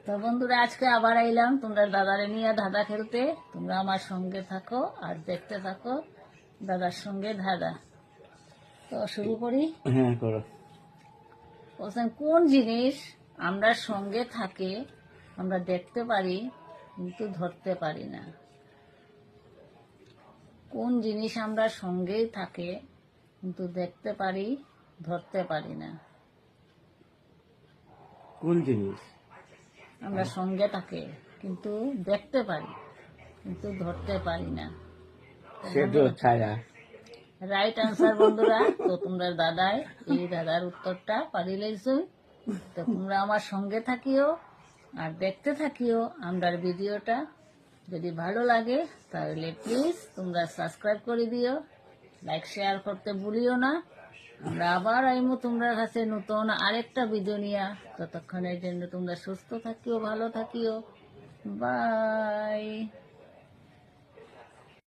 তো বন্ধুরা, আজকে আবার আইলাম তোমরা দাদারে নিয়ে ধাঁধা খেলতে। তোমরা আমার সঙ্গে থাকো আর দেখতে থাকো দাদার সঙ্গে ধাঁধা। তো শুরু করি। হ্যাঁ, করো। বলছেন, কোন জিনিস আমরা সঙ্গে থাকে, আমরা দেখতে পারি কিন্তু ধরতে পারি না? কোন জিনিস আমরা সঙ্গেই থাকে কিন্তু দেখতে পারি, ধরতে পারি না? কোন জিনিস? আমরা সঙ্গে থাকে কিন্তু দেখতে পারি কিন্তু ধরতে পারি না। সেটা ছায়া। রাইট আনসার বন্ধুরা। তো তোমরা দাদাই এই দাদার উত্তরটা পারি লাইছো। তো তোমরা আমার সঙ্গে থাকিও আর দেখতে থাকিও আমার ভিডিওটা। যদি ভালো লাগে তাহলে প্লিজ তোমরা সাবস্ক্রাইব করে দিও, লাইক শেয়ার করতে ভুলিও না। আমরা আবার আইমু তোমরা কাছে নতুন আরেকটা ভিডিও নিয়ে। ততক্ষণের জন্য তোমরা সুস্থ থাকিও, ভালো থাকিও। বাই।